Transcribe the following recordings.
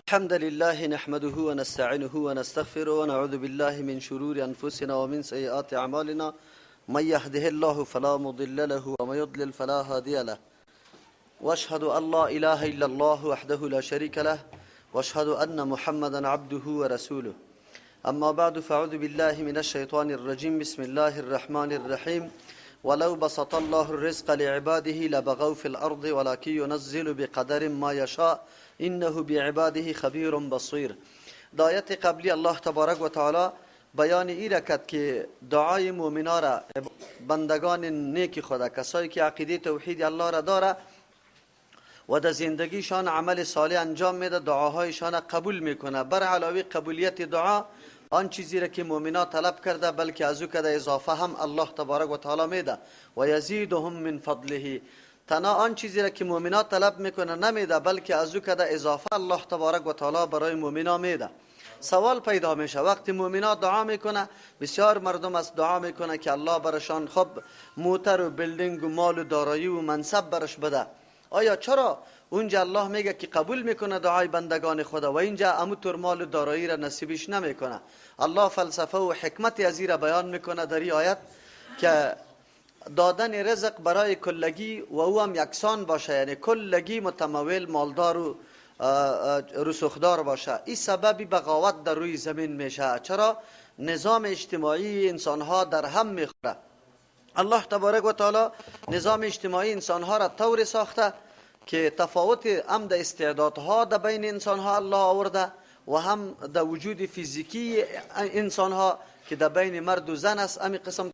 الحمد لله نحمده ونستعينه ونستغفره ونعوذ بالله من شرور أنفسنا ومن سيئات أعمالنا من يهده الله فلا مضل له ومن يضلل فلا هادي له واشهد أن لا إله إلا الله وحده لا شريك له واشهد أن محمدا عبده ورسوله أما بعد فأعوذ بالله من الشيطان الرجيم بسم الله الرحمن الرحيم ولو بسط الله الرزق لعباده لبغوا في الأرض ولكن ينزل بقدر ما يشاء انه بعباده خبیر بصیر. آیت قبلی الله تبارک و تعالی بیان ای را کرد که دعای مؤمنا را بندگان نیک خدا، کسایی که عقیده توحید الله را داره و در زندگیشان عمل صالح انجام میده، دعاهایشان قبول میکنه. بر علاوه قبولیت دعا آن چیزی را که مؤمنا طلب کرده بلکه از او کرده اضافه هم الله تبارک و تعالی میده و یزیدهم من فضله. تنها آن چیزی را که مؤمنا طلب میکنه نمیده بلکه از او کده اضافه الله تبارک و تعالی برای مؤمنا میده. سوال پیدا میشه وقتی مؤمنا دعا میکنه، بسیار مردم از دعا میکنه که الله برشان خب موتر و بلدینگ و مال و دارایی و منصب برش بده. آیا چرا اونجا الله میگه که قبول میکنه دعای بندگان خدا و اینجا اموتر مال و دارایی را نصیبش نمیکنه؟ الله فلسفه و حکمت از این را بیان میکنه در این آیت که دادن رزق برای کلگی و او هم یکسان باشه، یعنی کلگی متمول مالدار و رسوخدار باشه. این سبب بغاوت در روی زمین میشه. چرا؟ نظام اجتماعی انسان ها در هم میخوره. الله تبارک و تعالی نظام اجتماعی انسان ها را طور ساخته که تفاوت هم در استعدادها در بین انسان ها الله آورده و هم در وجود فیزیکی انسان ها که در بین مرد و زن است. امی قسم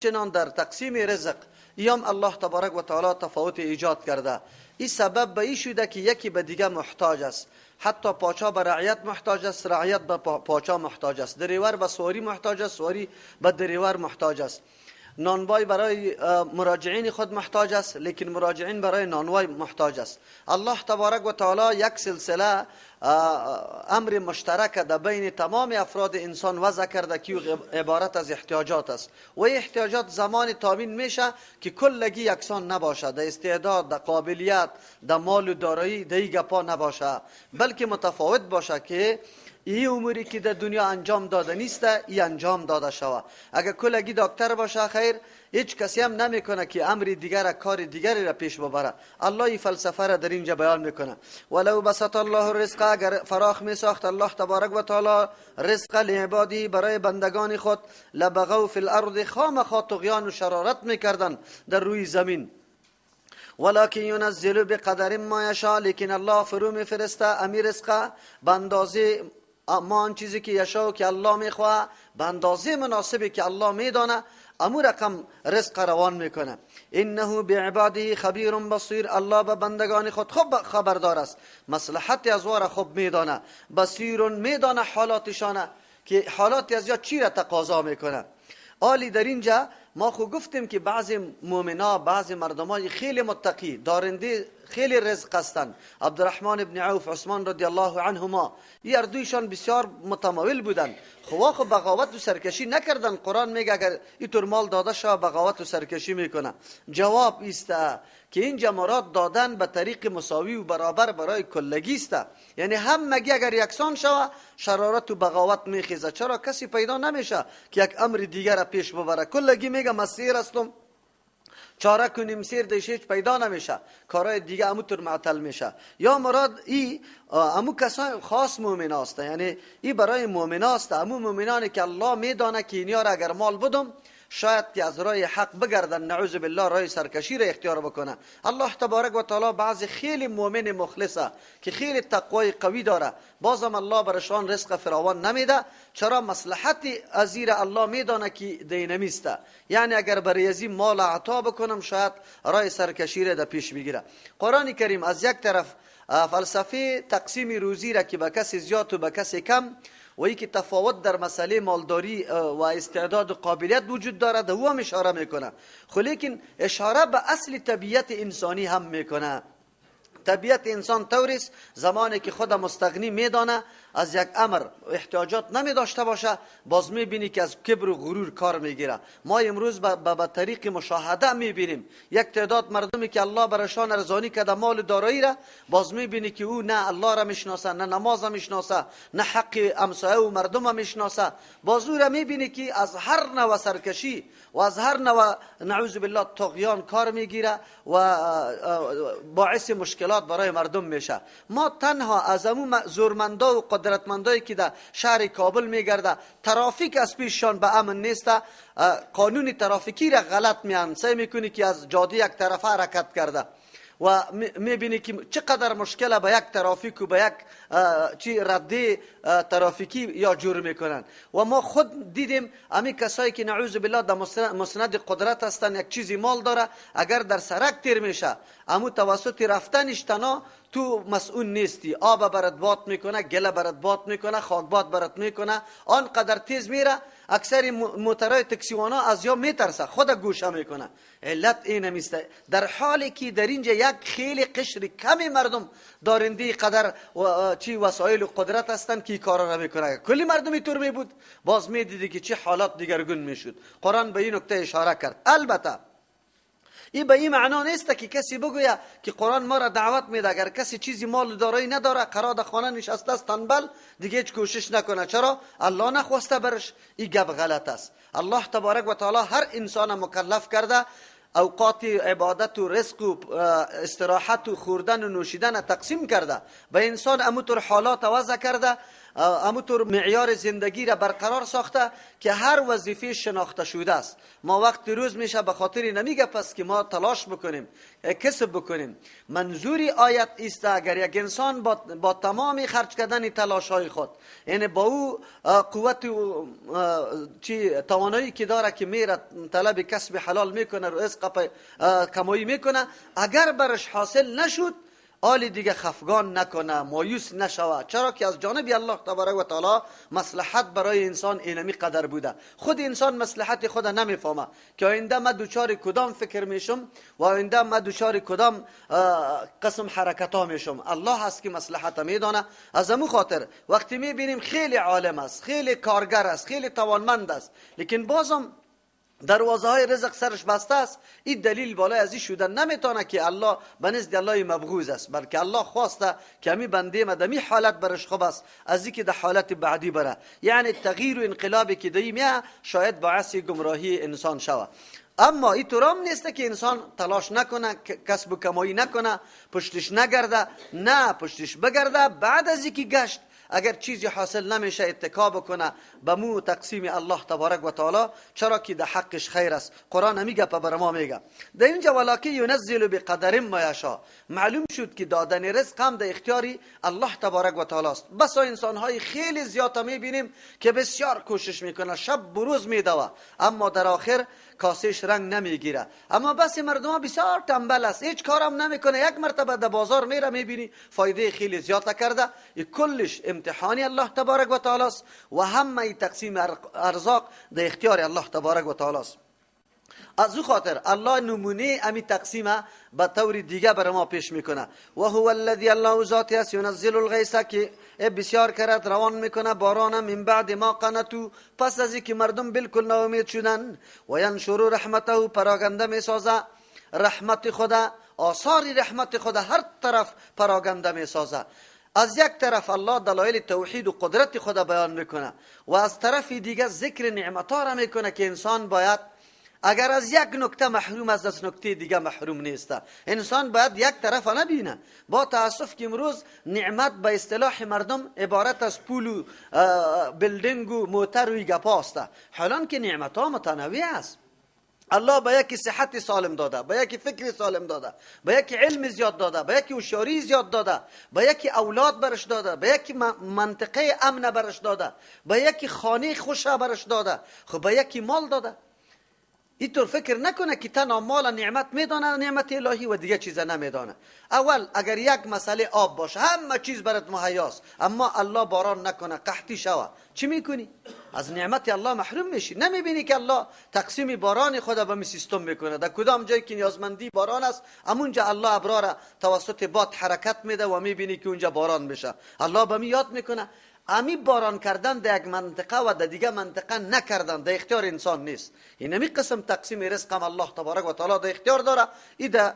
چنان در تقسیم رزق ایام الله تبارک و تعالی تفاوت ایجاد کرده. این سبب به این شده که یکی به دیگه محتاج است. حتی پاچا به رعیت محتاج است، رعیت به پاچا محتاج است، دریور به سواری محتاج است، سواری به دریور محتاج است. نانوای برای مراجعین خود محتاج است لیکن مراجعین برای نانوای محتاج است. الله تبارک و تعالی یک سلسله امر مشترک در بین تمام افراد انسان وضع کرده که عبارت از احتیاجات است و احتیاجات زمان تامین میشه که کلگی یکسان نباشه، در استعداد، در قابلیت، در مال و دارایی در این گپا نباشه بلکه متفاوت باشه که این اموری که در دنیا انجام داده نیست ای انجام داده شود. اگر کلگی دکتر باشه خیر، هیچ کسی هم نمیکنه که امر دیگر کار دیگری را پیش ببره. الله این فلسفه را در اینجا بیان میکنه. ولو بسط الله الرزق، اگر فراخ می ساخت الله تبارک و تعالی رزق لعبادی برای بندگان خود لبغوا فی الارض، خامخا طغیان و شرارت میکردن در روی زمین. ولکن ينزل بقدر ما یشاء، لیکن الله فرو میفرسته امی رزق به اندازه آن چیزی که یشاء که الله میخواه، به اندازه مناسبی که الله میدانه امو رقم رزق روان میکنه. انه بعباده خبیر بصیر، الله به بندگان خود خوب خبردار است، مصلحت از واره خوب میدانه، بصیر میدانه حالاتشانه که حالات از یا چی را تقاضا میکنه. عالی در اینجا ما خو گفتیم که بعضی مؤمنا، بعضی مردمای خیلی متقی دارنده خیلی رزق هستند. عبدالرحمن ابن عوف، عثمان رضی الله عنهما، این اردویشان بسیار متمول بودند. خو بغاوت و سرکشی نکردن. قرآن میگه اگر اینطور مال داده شود بغاوت و سرکشی میکنه. جواب است که اینجا مراد دادن به طریق مساوی و برابر برای کلگی است، یعنی همگی اگر یکسان شود شرارت و بغاوت میخیزه. چرا؟ کسی پیدا نمیشه که یک امر دیگر را پیش ببره. کلگی میگه مسیر هستم، چاره کنیم سیر دیشیش پیدا نمیشه، کارهای دیگه اموتر معطل میشه. یا مراد ای امو کسان خاص مؤمن است، یعنی ای برای مؤمن است، امو مؤمنانی که الله میدانه که اینیا را اگر مال بدم شاید که از راه حق بگردن، نعوذ بالله راه سرکشی را اختیار بکنه. الله تبارک و تعالی بعضی خیلی مؤمن مخلصه که خیلی تقوای قوی داره، بازم الله برشان رزق فراوان نمیده. چرا؟ مصلحت ازیر الله میدانه که دینمیسته، یعنی اگر برای ازی مال عطا بکنم شاید راه سرکشی را در پیش بگیره. قرآن کریم از یک طرف فلسفه تقسیم روزی را که به کسی زیاد و به کسی کم و ای که تفاوت در مسئله مالداری و استعداد و قابلیت وجود داره در او هم اشاره میکنه، خب لیکن اشاره به اصل طبیعت انسانی هم میکنه. طبیعت انسان طوریست زمانی که خود مستغنی میدانه از یک امر احتیاجات نمی داشته باشه باز میبینی که از کبر و غرور کار میگیره. ما امروز به طریق مشاهده میبینیم یک تعداد مردمی که الله برشان ارزانی کرده مال دارایی را، باز میبینی که او نه الله را میشناسه، نه نماز را میشناسه، نه حق امسایه و مردم را میشناسه. باز او را میبینی که از هر نوع سرکشی و از هر نوع نعوذ بالله طغیان کار میگیره و باعث مشکلات برای مردم میشه. ما تنها از امو زورمندا و قدرتمندایی که در شهر کابل میگرده ترافیک از پیششان به امن نیست، قانون ترافیکی را غلط میان سعی میکنی که از جاده یک طرفه حرکت کرده و میبینی که چقدر مشکل به یک ترافیک و به یک رده ترافیکی یا جور میکنن. و ما خود دیدیم امی کسایی که نعوذ بالله در مسند قدرت هستن، یک چیزی مال داره، اگر در سرک تیر میشه امو توسط رفتنش تنها تو مسئول نیستی، آب برات باد میکنه، گله برات باد میکنه، خاکباد برات میکنه، آنقدر تیز میره اکثر موترهای تاکسیوانا از یا میترسه خود گوشه میکنه. علت این میسته در حالی که در اینجا یک خیلی قشر کمی مردم دارنده قدر وسایل و قدرت هستن که کارا را میکنه. کلی مردمی طور میبود باز میدیدی که چه حالات دیگرگون میشد. قرآن به این نکته اشاره کرد. البته این به این معنا نیست که کسی بگوید که قرآن ما را دعوت میده اگر کسی چیزی مال دارایی نداره قرار در خانه نشسته است تنبل دیگه هیچ کوشش نکنه. چرا؟ الله نخواسته برش. این گپ غلط است. الله تبارک و تعالی هر انسان مکلف کرده اوقات عبادت و رزق و استراحت و خوردن و نوشیدن تقسیم کرده. به انسان امطور حالات وضع کرده، امطور معیار زندگی را برقرار ساخته که هر وظیفه شناخته شده است. ما وقت روز میشه به خاطر نمیگه پس که ما تلاش بکنیم کسب بکنیم. منظوری آیت است اگر یک انسان با تمام خرج کردن تلاش های خود، یعنی با او قوت و توانایی که داره که میره طلب کسب حلال میکنه، رزق کمایی میکنه، اگر برش حاصل نشد آلی دیگه خفگان نکنه، مایوس نشوه. چرا که از جانب الله تبارک و تعالی مصلحت برای انسان اینمی قدر بوده. خود انسان مصلحت خود نمیفهمه که آینده من دوچار کدام فکر میشم و آینده من دوچار کدام قسم حرکت ها میشم. الله هست که مصلحت میدانه. از امو خاطر وقتی میبینیم خیلی عالم است، خیلی کارگر است، خیلی توانمند است، لیکن بازم دروازه های رزق سرش بسته است، این دلیل بالای از این شدن نمیتونه که الله به نزد الله مبغوض است، بلکه الله خواسته که همی بنده مدمی حالت برش خوب است از اینکه در حالت بعدی بره. یعنی تغییر و انقلابی که دیمیه شاید باعث گمراهی انسان شود. اما این طورم نیست که انسان تلاش نکنه، کسب و کمایی نکنه، پشتش نگرده. نه، پشتش بگرده. بعد از اینکه گشت اگر چیزی حاصل نمیشه اتکا بکنه به مو تقسیم الله تبارک و تعالی، چرا که در حقش خیر است. قرآن میگه بر ما میگه در اینجا ولکن ینزل بقدر ما یشاء. معلوم شد که دادن رزق هم در اختیاری الله تبارک و تعالی است. بس انسان های خیلی زیاد میبینیم که بسیار کوشش میکنه، شب و روز میدوه، اما در آخر کاسهش رنگ نمیگیره. اما بس مردم بسیار تنبل است، هیچ کارم نمیکنه. یک مرتبه در بازار میره میبینی فایده خیلی زیاد کرده. این کلش امتحانی الله تبارک و تعالی است و همه تقسیم ارزاق در اختیار الله تبارک و تعالی است. از او خاطر الله نمونه امی تقسیم به طور دیگه بر ما پیش میکنه. و هو الذی الله ذاتی است ینزل الغیث، که بسیار کرد روان میکنه باران من بعد ما قنطوا، پس از اینکه مردم بالکل ناامید شدن. و ینشر رحمته، پراگنده میسازه رحمت خدا، آثار رحمت خدا هر طرف پراگنده میسازه. از یک طرف الله دلایل توحید و قدرت خدا بیان میکنه و از طرف دیگه ذکر نعمت‌ها را میکنه که انسان باید اگر از یک نکته محروم از نکته دیگه محروم نیست. انسان باید یک طرف نبینه. با تاسف که امروز نعمت به اصطلاح مردم عبارت از پول و بلدنگ و موتر و گپاست، حالان که نعمت ها متنوع است. الله به یکی صحت سالم داده، به یکی فکر سالم داده، به یکی علم زیاد داده، به یکی هوشیاری زیاد داده، به یکی اولاد برش داده، به یکی منطقه امن برش داده، به یکی خانه خوش برش داده، خب به یکی مال داده. اینطور فکر نکنه که تنها مال نعمت میدانه، نعمت الهی و دیگه چیز نمیدانه. اول اگر یک مسئله آب باشه همه چیز برات مهیاست، اما الله باران نکنه قحطی شوه، چی میکنی؟ از نعمت الله محروم میشی. نمیبینی که الله تقسیم باران خدا به سیستم میکنه؟ در کدام جایی که نیازمندی باران است، همونجا الله ابرا را توسط باد حرکت میده و میبینی که اونجا باران میشه. الله به می یاد میکنه امی باران کردن در یک منطقه و در دیگه منطقه نکردن در اختیار انسان نیست. این همی قسم تقسیم رزق هم الله تبارک و تعالی در اختیار داره، این در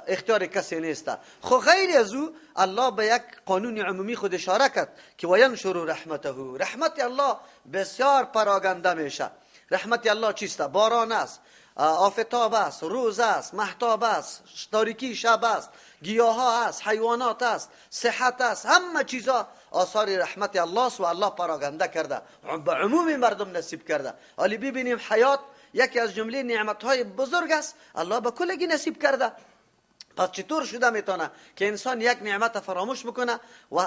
اختیار کسی نیست. خو غیر از او الله به یک قانون عمومی خود اشاره کرد که وینشر رحمته. رحمت الله بسیار پراگنده میشه. رحمت الله چیست؟ باران است، آفتاب است، روز است، مهتاب است، تاریکی شب است، گیاه ها است، حیوانات است، صحت است، همه چیزا آثار رحمت الله است و الله پراگنده کرده، به عموم مردم نصیب کرده. حالی ببینیم حیات یکی از جمله نعمت های بزرگ است، الله به کلگی نصیب کرده. پس چطور شده میتونه که انسان یک نعمت فراموش بکنه و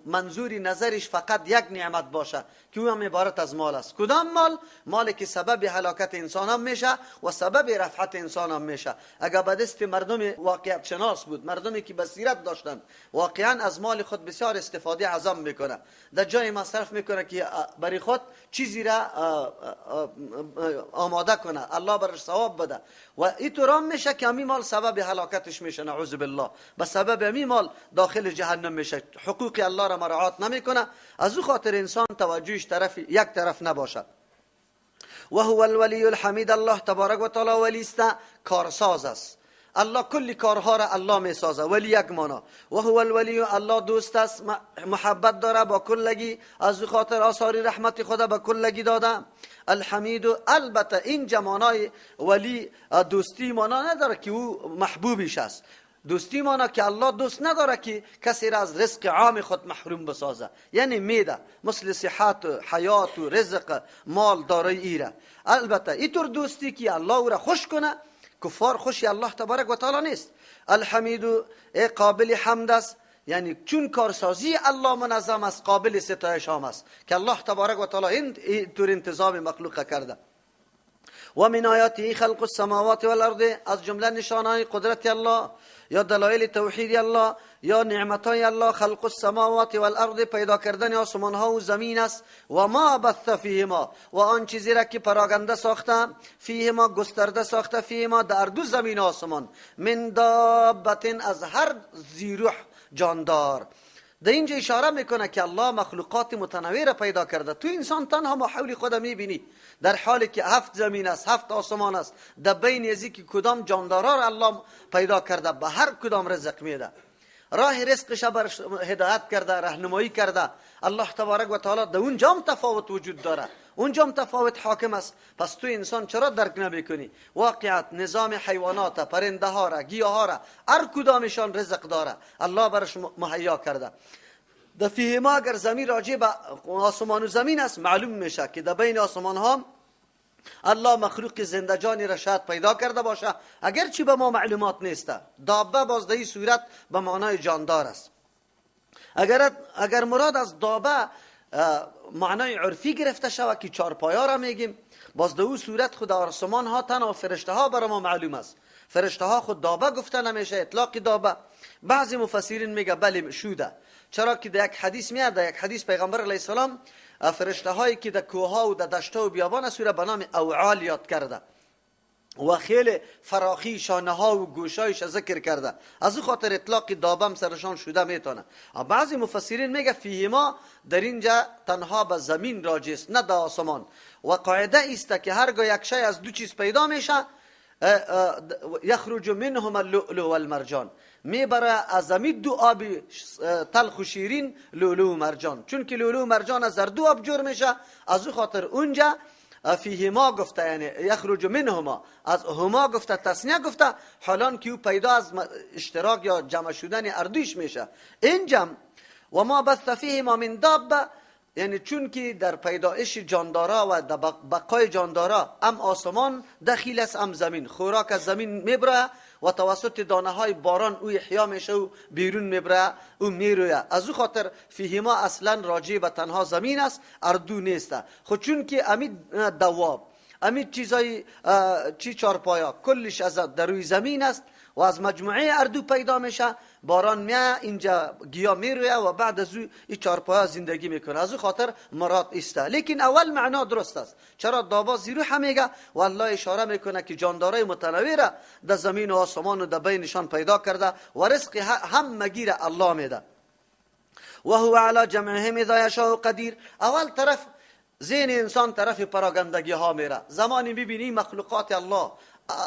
منظوری نظرش فقط یک نعمت باشه که او هم عبارت از مال است؟ کدام مال؟ مالی که سبب هلاکت انسان هم میشه و سبب رفعت انسان هم میشه. اگر به دست مردم واقعیت شناس بود، مردمی که بصیرت داشتن، واقعا از مال خود بسیار استفاده عظیم میکنه، در جای مصرف میکنه که برای خود چیزی را آماده کنه، الله برش ثواب بده، و اینطور میشه که همین مال سبب هلاکتش میشه، نعوذ بالله. به سبب همین مال داخل جهنم میشه، حقوق الله را مراعات نمیکنه. از او خاطر انسان توجهش یک طرف نباشد. و هو الولی الحمید. الله تبارک و تعالی ولی است، کارساز است. الله کلی کارها را الله میسازه. ولی یک معنا. و هو الولی، الله دوست است، محبت داره با کلگی، از خاطر آثار رحمت خدا به کلگی داده. الحمید، البته این جمانای ولی دوستی معنا نداره که او محبوبش است. دوستی معنا که الله دوست نداره که کسی را از رزق عام خود محروم بسازه، یعنی میده، مثل صحت، حیات و رزق، مال، دارایی ایره. البته اینطور دوستی که الله او را خوش کنه. کفار خوشی الله تبارک و تعالی نیست. الحمید، قابل حمد است، یعنی چون کارسازی الله منظم است، قابل ستایش هم است که الله تبارک و تعالی این طور انتظام مخلوق کرده. و من آیاته خلق السماوات والارض، از جمله نشانهای قدرت الله یا دلایل توحید الله یا نعمتهای الله، خلق السماوات والارض، پیدا کردن آسمان ها و زمین است. و ما بث فیهما، و آن چیزی را که پراگنده ساخته، فیهما گسترده ساخته، فیهما در دو زمین آسمان، من دابتن، از هر زیروح جاندار. در اینجا اشاره میکنه که الله مخلوقات متنوع را پیدا کرده. تو انسان تنها ما حول خود میبینی، در حالی که 7 زمین است، 7 آسمان است، در بین ازی که کدام جاندارا را الله پیدا کرده، به هر کدام رزق میده، راه رزقش بر هدایت کرده، راهنمایی کرده. الله تبارک و تعالی در اونجا هم تفاوت وجود داره، اونجا هم تفاوت حاکم است. پس تو انسان چرا درک نمیکنی؟ واقعیت نظام حیوانات، پرنده ها را، گیاه ها را، هر کدامشان رزق داره، الله برش مهیا کرده. در فیهما اگر زمین راجع به آسمان و زمین است، معلوم میشه که در بین آسمان ها الله مخلوق زندجانی را شاید پیدا کرده باشه، اگرچه به ما معلومات نیسته. دابه باز در این صورت به معنای جاندار است. اگر مراد از دابه معنای عرفی گرفته شود که چارپایا را میگیم، باز در اون صورت خود آسمان ها تنها فرشته ها برای ما معلوم است. فرشته ها خود دابه گفته نمیشه، اطلاق دابه. بعضی مفسرین میگه بله شوده، چرا که در یک حدیث میاد، در یک حدیث پیغمبر علیه السلام فرشته هایی که در کوه ها و در دشت و بیابان است را به نام اوعال یاد کرده و خیلی فراخی شانه ها و گوشایش ذکر کرده، از او خاطر اطلاق دابم سرشان شده میتونه. بعضی مفسرین میگه فیهما در اینجا تنها به زمین راجع است، نه در آسمان. و قاعده است که هرگاه یک شی از دو چیز پیدا میشه، یخرج منهم اللؤلؤ والمرجان، میبره از زمین دو آب تلخ و شیرین، لؤلؤ و مرجان. چون که لؤلؤ و مرجان از دو آب جور میشه، از او خاطر اونجا فیهما گفته، یعنی یخرج منهما، از هما گفته، تسنیه گفته، حالان که او پیدا از اشتراک یا جمع شدن اردوش میشه. اینجا و ما بث فیهما من دابه، یعنی چون که در پیدایش جاندارا و در بقای جاندارا هم آسمان دخیل است، هم زمین، خوراک از زمین میبره و توسط دانه های باران او احیا میشه و بیرون میبره او میرویه. از او خاطر فیهما اصلا راجع به تنها زمین است، اردو نیست. خود چون که امید دواب، امید چیزای چارپایا کلش از در روی زمین است و از مجموعه اردو پیدا میشه. باران میاد اینجا گیاه میرویه و بعد از این چارپایه زندگی میکنه. از او خاطر مراد است. لیکن اول معنا درست است. چرا دابا زیرو همیگه و الله اشاره میکنه که جاندارای متنوع را در زمین و آسمان و در بینشان پیدا کرده و رزق هم مگیر الله میده. و هو علی جمعهم اذا یشاء قدیر. اول طرف ذهن انسان طرف پراگندگی ها میره. زمانی میبینی مخلوقات الله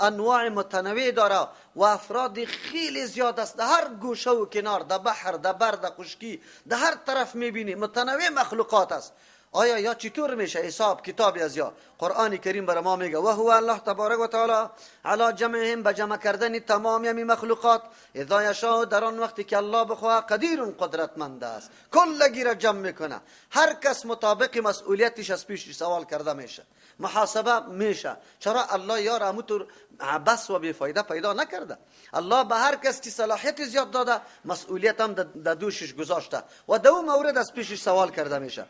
انواع متنوع داره و افراد خیلی زیاد است. در هر گوشه و کنار، در بحر، در بر، در خشکی، در هر طرف میبینی متنوع مخلوقات است. آیا یا چطور میشه حساب کتابی از یا قرآن کریم برای ما میگه و هو الله تبارک و تعالی علی جمعهم، به جمع کردن تمامی همین مخلوقات، اذا یشاء، در آن وقتی که الله بخواه، قدیر، قدرتمند است، کلگی را جمع میکنه. هر کس مطابق مسئولیتش از پیش سوال کرده میشه، محاسبه میشه. چرا الله یار همونطور بس و بیفایده پیدا نکرده. الله به هر کس که صلاحیت زیاد داده مسئولیت هم در دوشش گذاشته و در اون مورد از پیشش سوال کرده میشه.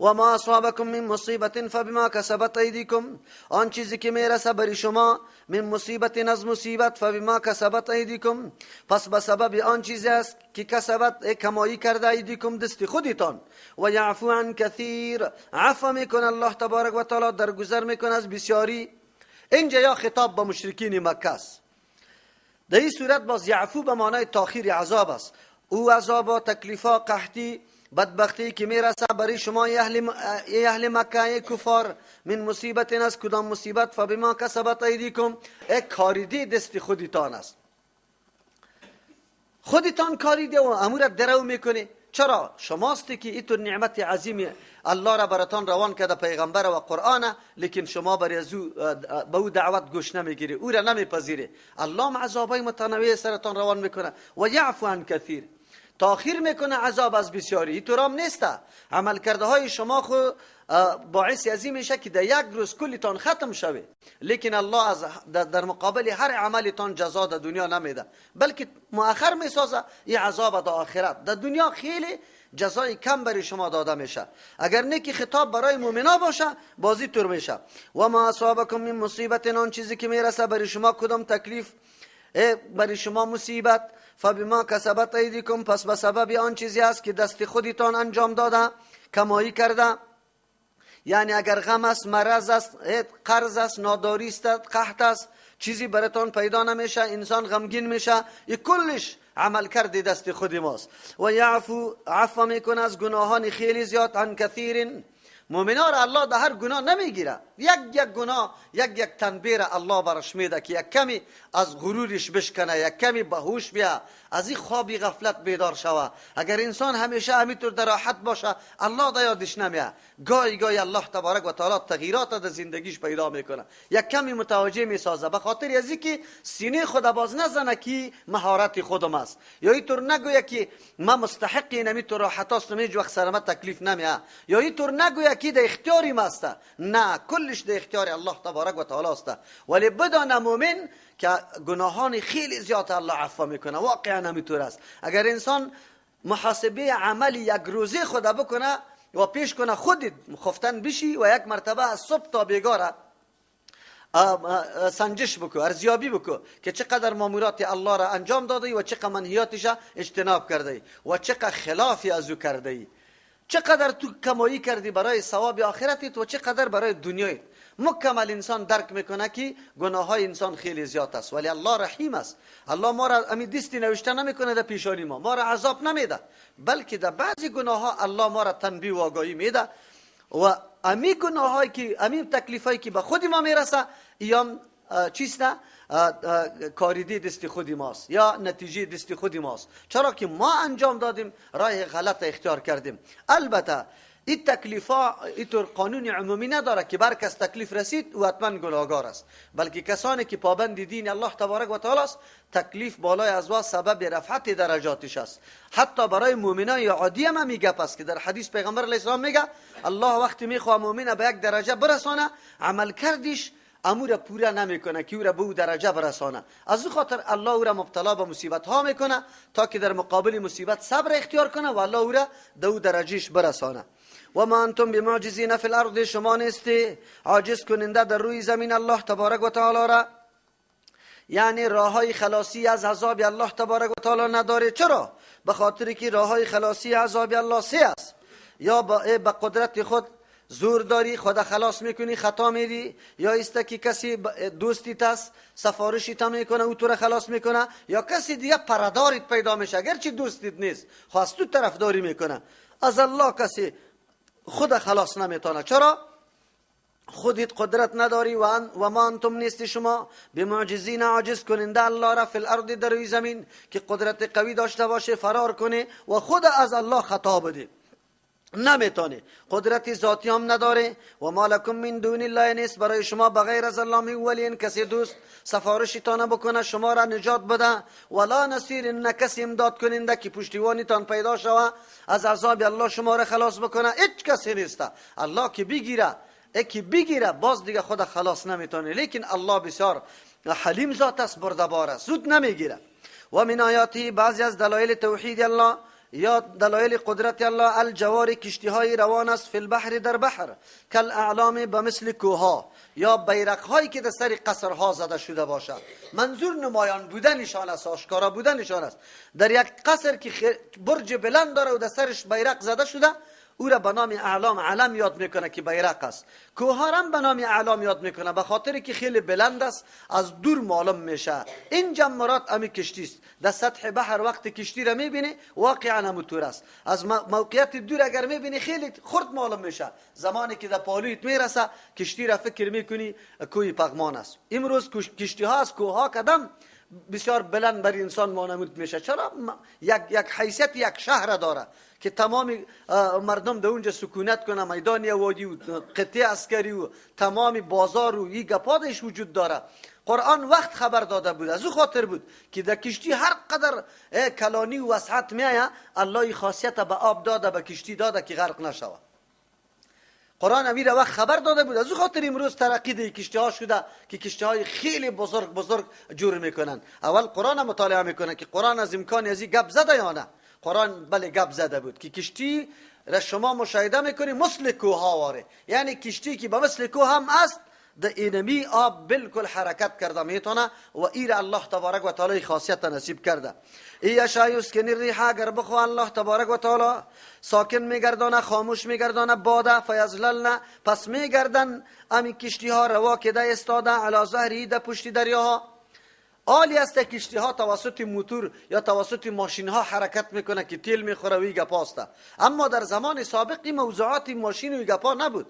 و ما اصابکم من مصیبت فبما کسبت ایدیکم، آن چیزی که میرسه بر شما من مصیبت از مصیبت فبما کسبت ایدیکم، پس به سبب آن چیزی است که کسبت کمایی کرده ایدیکم، دست خودتان. و یعفو عن کثیر، عفو میکنه الله تبارک و تعالی، درگذر میکنه از بسیاری. اینجا یا خطاب به مشرکین مکه است. در این صورت باز یعفو به معنای تاخیر عذاب است. او عذاب، تکلیفا، قحطی، بدبختی که میرسه برای شما اهل مکه کفار، من مصیبت از کدام مصیبت، فبما کسبت ایدیکم، یک کاریدی دست خودتان است. خودتان کاریده و امور درو میکنی. چرا؟ شماستی که اینطور نعمت عظیم الله را براتان روان کرده، پیغمبر و قرآن، لیکن شما برای از به او دعوت گوش نمیگیری، او را نمیپذیری. الله عذابای متنوع سرتان روان میکنه. و یعفو عن کثیر، تاخیر میکنه عذاب از بسیاری. این طور هم نیسته. عمل کرده های شما خو باعث ازی میشه که در یک روز کلیتان ختم شوه، لیکن الله از در مقابل هر عملتان جزا در دنیا نمیده، بلکه مؤخر میسازه این عذاب در آخرت. در دنیا خیلی جزای کم برای شما داده میشه. اگر نیکی خطاب برای مؤمنا باشه بازی طور میشه. و ما اصابکم من مصیبت، آن چیزی که میرسه برای شما کدام تکلیف، برای شما مصیبت، فبما کسبت ایدیکم، پس به سبب آن چیزی است که دست خودتان انجام داده، کمایی کرده. یعنی اگر غم است، مرض است، قرض است، ناداری است، قحط است، چیزی براتون پیدا نمیشه، انسان غمگین میشه، این کلش عمل کرده دست خود ماست. و یعفو، عفو میکنه از گناهان خیلی زیاد، عن کثیر. مومنان الله در هر گناه نمیگیره. یک گناه یک تنبیر الله برش میده که یک کمی از غرورش بشکنه، یک کمی به هوش بیا، از این خوابی غفلت بیدار شوه. اگر انسان همیشه همینطور در راحت باشه الله در یادش نمیاد. گاهی الله تبارک و تعالی تغییرات در زندگیش پیدا میکنه، یک کمی متوجه میسازه، به خاطر ازی که سینه خود باز نزنه که مهارت خودم است، یا اینطور نگویه که ما مستحق اینمی تو راحت است، هیچ وقت سرم تکلیف نمیاد، یا اینطور نگویه که در اختیاری ما است. نه، کلش در اختیار الله تبارک و تعالی است. ولی بدان مؤمن که گناهان خیلی زیاد الله عفو میکنه. واقعا همینطور است. اگر انسان محاسبه عمل یک روزه خود بکنه و پیش کنه، خودت خفتن بشی و یک مرتبه از صبح تا بیگاره سنجش بکو، ارزیابی بکو که چقدر مامورات الله را انجام داده و چقدر منهیاتش اجتناب کرده و چقدر خلافی از او کرده، چقدر تو کمایی کردی برای ثواب آخرتت و چقدر برای دنیایت. مکمل انسان درک میکنه که گناه های انسان خیلی زیاد است، ولی الله رحیم است. الله ما را امی دستی نوشته نمیکنه در پیشانی ما را عذاب نمیده، بلکه در بعضی گناه ها الله ما را تنبیه و آگاهی میده. و امی گناه هایی که امی تکلیف هایی که به خود ما میرسه، ایام چیست؟ کاریدی دست خودی ماست یا نتیجه دست خودی ماست، چرا که ما انجام دادیم، راه غلط اختیار کردیم. البته این تکلیفا اینطور قانون عمومی نداره که بر کس تکلیف رسید و حتما گناهگار است، بلکه کسانی که پابند دین الله تبارک و تعالی است، تکلیف بالای از وا سبب رفعت درجاتش است. حتی برای مؤمنای عادی هم میگه، پس که در حدیث پیغمبر علیه السلام میگه الله وقتی میخواد مؤمن به یک درجه برسانه، عمل کردش امور پورا نمیکنه که او را به او درجه برسانه. از این خاطر الله او را مبتلا به مصیبت ها میکنه تا که در مقابل مصیبت صبر اختیار کنه و الله او را به او درجهش برسانه. و ما انتم بمعجزین فی الارض، شما نیستی عاجز کننده در روی زمین الله تبارک و تعالی را. یعنی راههای خلاصی از عذاب الله تبارک و تعالی نداره. چرا؟ به خاطر که راههای خلاصی عذاب الله سه است: یا با قدرت خود زور داری خدا خلاص میکنی خطا میری، یا است که کسی دوستیت است سفارشی تا میکنه او تو را خلاص میکنه، یا کسی دیگه پرداریت پیدا میشه اگرچه دوستیت نیست خواست تو طرفداری میکنه. از الله کسی خود خلاص نمیتونه. چرا؟ خودت قدرت نداری و ما انتم نیستی شما به معجزین عاجز کننده الله را فی الارض در روی زمین که قدرت قوی داشته باشه فرار کنه و خود از الله خطا بده نمیتونه. قدرت ذاتی هم نداره. و ما لکم من دون الله نیست برای شما بغیر از الله می ولین کسی دوست سفارشی تان بکنه شما را نجات بده، ولا نصیر نه کسی امداد کننده که پشتیبانی تان پیدا شوه از عذاب الله شما را خلاص بکنه. هیچ کسی نیست. الله که بگیره باز دیگه خود خلاص نمیتونه. لیکن الله بسیار حلیم ذات است، بردبار است، زود نمیگیره. و من آیاتی بعضی از دلایل توحید الله یا دلایل قدرت الله الجواری کشتی های روان است فی البحر در بحر کل اعلام به مثل کوها یا بیرق هایی که در سر قصرها زده شده باشد. منظور نمایان بودنشان است، آشکارا بودنشان است. در یک قصر که برج بلند داره و در سرش بیرق زده شده او را به نام اعلام علم یاد میکنه که بیرق است. کوه را به نام اعلام یاد میکنه به خاطر که خیلی بلند است از دور معلوم میشه. اینجا مراد امی کشتی است. در سطح بحر وقت کشتی را میبینی واقعا همونطور است. از موقعیت دور اگر میبینی خیلی خرد معلوم میشه. زمانی که در پالویت میرسه کشتی را فکر میکنی کوه پغمان است. امروز کشتی ها از کوه ها قدم بسیار بلند بر انسان مانمود میشه. چرا؟ یک حیثیت یک شهر داره که تمام مردم در اونجا سکونت کنه، میدان وادی و قطعه عسکری و تمام بازار و این گپادش وجود داره. قرآن وقت خبر داده بود از او خاطر بود که در کشتی هر قدر کلانی و وسعت میایه الله خاصیت به آب داده به کشتی داده که غرق نشوه. قرآن امیر وقت خبر داده بود. از او خاطر امروز ترقی ده کشتی ها شده که کشتی های خیلی بزرگ جور میکنن. اول قرآن مطالعه میکنه که قرآن از امکانی از این گپ زده یا نه. قرآن بله گپ زده بود که کشتی را شما مشاهده میکنی مثل کوه ها واره، یعنی کشتی که به مثل کوه هم است در اینمی آب بالکل حرکت کرده میتونه و ایر الله تبارک و تعالی خاصیت نصیب کرده. ای اشایوس که ریحه اگر بخوا الله تبارک و تعالی ساکن میگردانه خاموش میگردانه باده فیزللن پس میگردن امی کشتی ها روا کده استاده علی ظهری در پشت دریاها. عالی است کشتی ها توسط موتور یا توسط ماشین ها حرکت میکنه که تیل میخوره و گپاسته. اما در زمان سابق موضوعات ماشین و گپا نبود.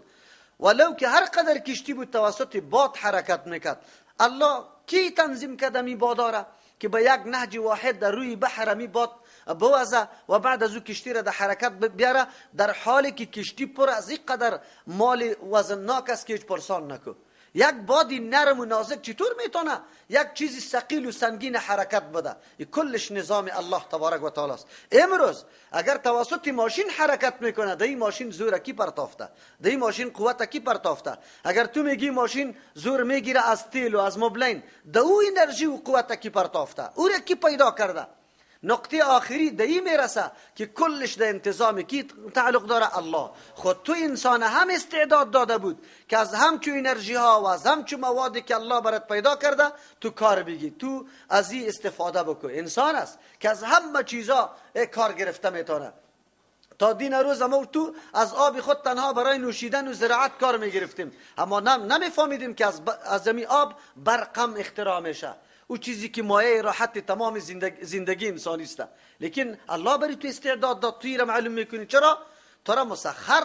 ولو که هر قدر کشتی بود توسط باد حرکت میکرد. الله کی تنظیم کرده می باداره که به یک نهج واحد در روی بحر می باد بوزه و بعد از او کشتی را در حرکت بیاره، در حالی که کشتی پر از این قدر مال وزنناک است که هیچ پرسان نکو. یک بادی نرم و نازک چطور میتونه یک چیزی ثقیل و سنگین حرکت بده؟ این کلش نظام الله تبارک و تعالی است. امروز اگر توسط ماشین حرکت میکنه در این ماشین زور کی پرتافته؟ در این ماشین قوت کی پرتافته؟ اگر تو میگی ماشین زور میگیره از تیل و از مبلین، در او انرژی و قوت کی پرتافته؟ او را کی پیدا کرده؟ نقطه آخری در این میرسه که کلش در انتظام کی تعلق داره؟ الله. خود تو انسان هم استعداد داده بود که از همچو انرژی ها و از همچو موادی که الله برات پیدا کرده تو کار بگی، تو از این استفاده بکن. انسان است که از همه چیزا کار گرفته میتونه. تا دین روز ما تو از آب خود تنها برای نوشیدن و زراعت کار میگرفتیم، اما نمیفهمیدیم که از زمین آب برقم اختراع میشه، او چیزی که مایه راحت تمام زندگی انسانی است. لیکن الله برای تو استعداد داد، توی را معلوم میکنی. چرا؟ تو را مسخر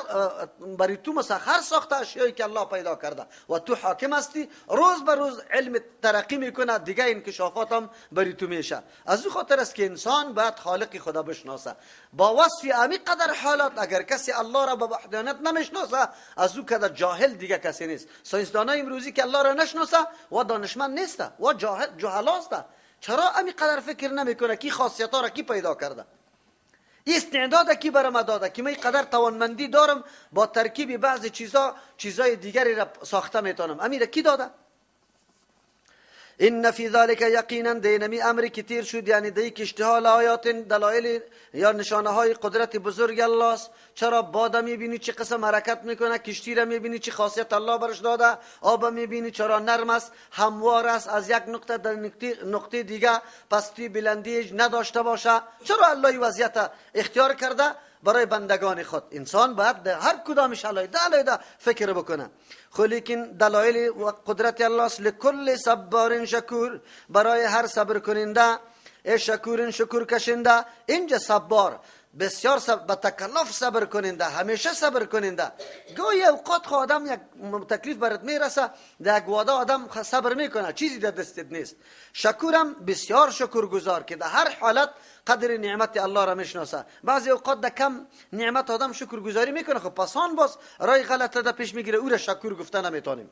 برای تو مسخر ساخته اشیایی که الله پیدا کرده و تو حاکم هستی. روز به روز علم ترقی میکنه، دیگه انکشافات هم برای تو میشه. از او خاطر است که انسان باید خالق خدا بشناسه. با وصف امی قدر حالات اگر کسی الله را به وحدانیت نمیشناسه از او قدر جاهل دیگه کسی نیست. ساینسدانای امروزی که الله را نشناسه و دانشمند نیست و جاهلاست. چرا امی قدر فکر نمیکنه کی خاصیت‌ها را کی پیدا کرده؟ این استعداد کی برام داده که من قدر توانمندی دارم با ترکیب بعضی چیزای دیگری را ساخته میتونم؟ امیر کی داده؟ این فی ذلک یقینا دینمی امری که تیر شد، یعنی دی کشتها آیات دلایل یا نشانه های قدرت بزرگ الله است. چرا باد میبینی چه قسم حرکت میکنه، کشتی را میبینی چه خاصیت الله برش داده، آب میبینی چرا نرم است، هموار است، از یک نقطه در نقطه دیگه پستی بلندی نداشته باشه. چرا الله وضعیت اختیار کرده برای بندگان خود؟ انسان باید در هر کدامش علیحده فکر بکنه. خب لیکن دلایل و قدرت الله است. لکل صبار شکور، برای هر صبر کننده، شکور شکر کشنده. اینجا صبار بسیار با تکلف صبر کننده، همیشه صبر کننده. گاهی اوقات خود آدم یک تکلیف برات میرسه، در یک واده آدم صبر میکنه، چیزی در دستت نیست. شکورم بسیار شکرگزار که در هر حالت قدر نعمت الله را میشناسه. بعضی اوقات در کم نعمت آدم شکرگزاری میکنه، خب پسان باز رای غلط را پیش میگیره، او را شکر گفته نمیتونیم.